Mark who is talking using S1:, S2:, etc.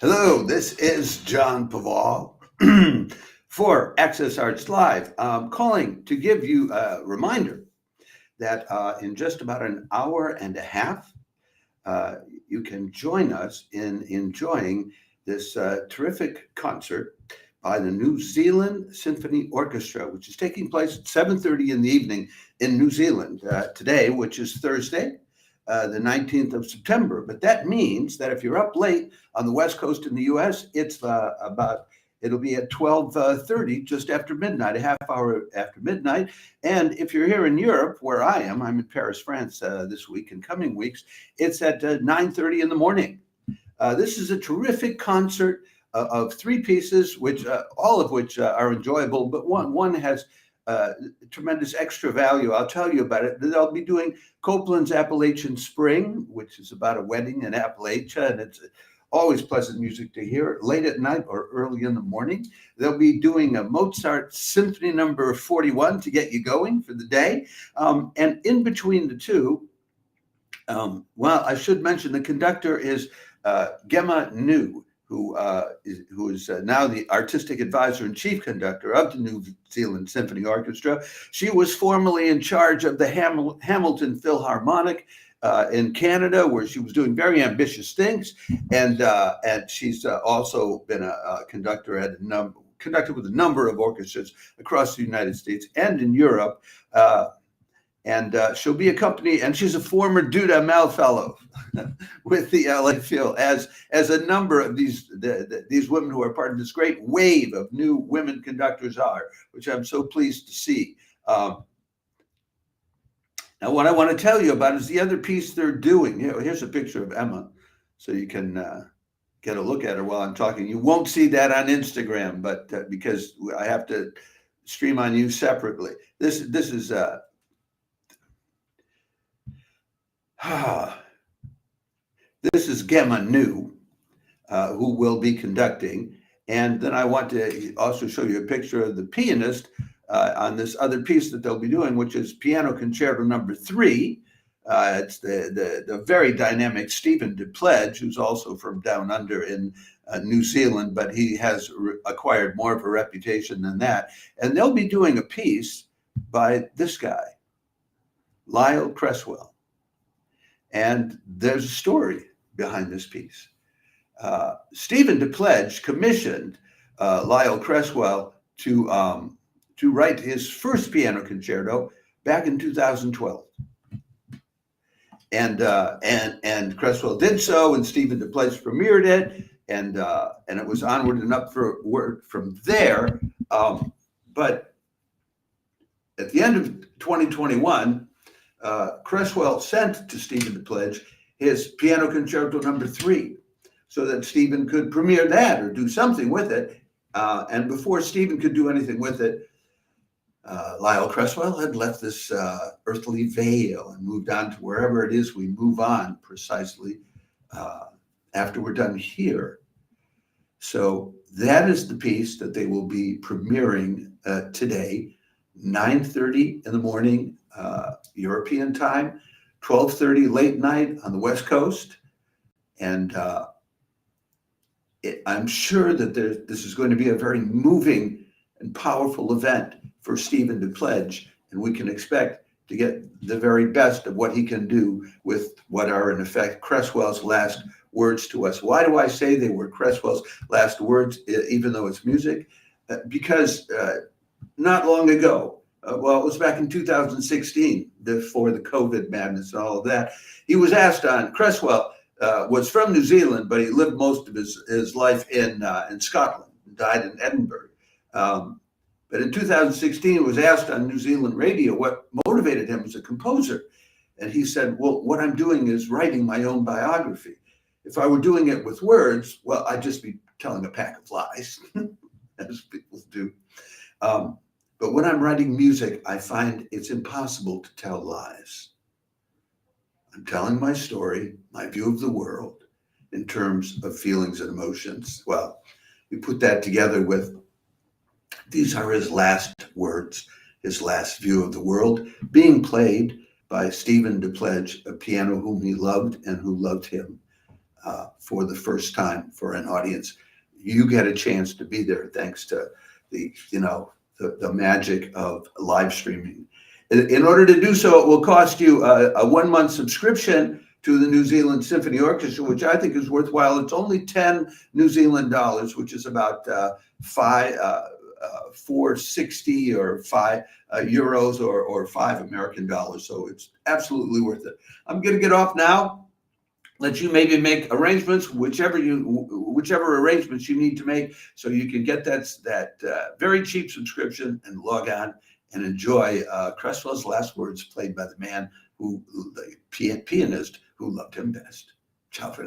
S1: Hello, this is John Paval for Access Arts Live. I'm calling to give you a reminder that in just about an hour and a half, uh, you can join us in enjoying this terrific concert by the New Zealand Symphony Orchestra, which is taking place at 7:30 in the evening in New Zealand today, which is Thursday, the 19th of September. But that means that if you're up late on the West Coast in the U.S., it'll be at 12:30, just after midnight, a half hour after midnight. And if you're here in Europe, where I am, I'm in Paris, France this week and coming weeks, it's at 9:30 in the morning. This is a terrific concert of three pieces, which all of which are enjoyable, but one has tremendous extra value. I'll tell you about it. They'll be doing Copland's Appalachian Spring, which is about a wedding in Appalachia, and it's always pleasant music to hear late at night or early in the morning. They'll be doing a Mozart Symphony number 41 to get you going for the day. And in between the two, well, I should mention the conductor is Gemma New, who is now the artistic advisor and chief conductor of the New Zealand Symphony Orchestra. She was formerly in charge of the Hamilton Philharmonic in Canada, where she was doing very ambitious things, and she's also been a conductor at conducted with a number of orchestras across the United States and in Europe. And she'll be accompanied, and she's a former Duda Mal Fellow with the LA Phil, as a number of these women who are part of this great wave of new women conductors are, which I'm so pleased to see. Now, what I want to tell you about is the other piece they're doing. Here's a picture of Emma, so you can get a look at her while I'm talking. You won't see that on Instagram, but because I have to stream on you separately. This is. This is Gemma New, who will be conducting. And then I want to also show you a picture of the pianist on this other piece that they'll be doing, which is Piano Concerto number 3. It's the very dynamic Stephen DePledge, who's also from down under in New Zealand, but he has acquired more of a reputation than that. And they'll be doing a piece by this guy, Lyle Cresswell. And there's a story behind this piece. Stephen DePledge commissioned Lyle Cresswell to write his first piano concerto back in 2012. And Cresswell did so, and Stephen DePledge premiered it, and it was onward and upward from there. But at the end of 2021, Cresswell sent to Stephen DePledge his Piano Concerto number 3 so that Stephen could premiere that or do something with it. And before Stephen could do anything with it, Lyle Cresswell had left this earthly veil and moved on to wherever it is we move on precisely after we're done here. So that is the piece that they will be premiering today, 9:30 in the morning, European time, 12:30 late night on the West Coast. And I'm sure that this is going to be a very moving and powerful event for Stephen DePledge, and we can expect to get the very best of what he can do with what are, in effect, Cresswell's last words to us. Why do I say they were Cresswell's last words, even though it's music? Because not long ago, well, it was back in 2016, before the COVID madness and all of that, he was asked on, Cresswell was from New Zealand, but he lived most of his life in Scotland, died in Edinburgh. But in 2016, he was asked on New Zealand radio what motivated him as a composer. And he said, well, what I'm doing is writing my own biography. If I were doing it with words, well, I'd just be telling a pack of lies, as people do. But when I'm writing music, I find it's impossible to tell lies. I'm telling my story, my view of the world, in terms of feelings and emotions. Well, we put that together with, these are his last words, his last view of the world, being played by Stephen DePledge, a piano whom he loved and who loved him. for the first time for an audience. You get a chance to be there thanks to the magic of live streaming. In order to do so, it will cost you a 1-month subscription to the New Zealand Symphony Orchestra, which I think is worthwhile. It's only 10 New Zealand dollars, which is about 460 or 5 euros or 5 American dollars. So it's absolutely worth it. I'm going to get off now. Let you maybe make arrangements, whichever arrangements you need to make, so you can get that very cheap subscription and log on and enjoy Cresswell's Last Words, played by the man the pianist who loved him best. Ciao for now.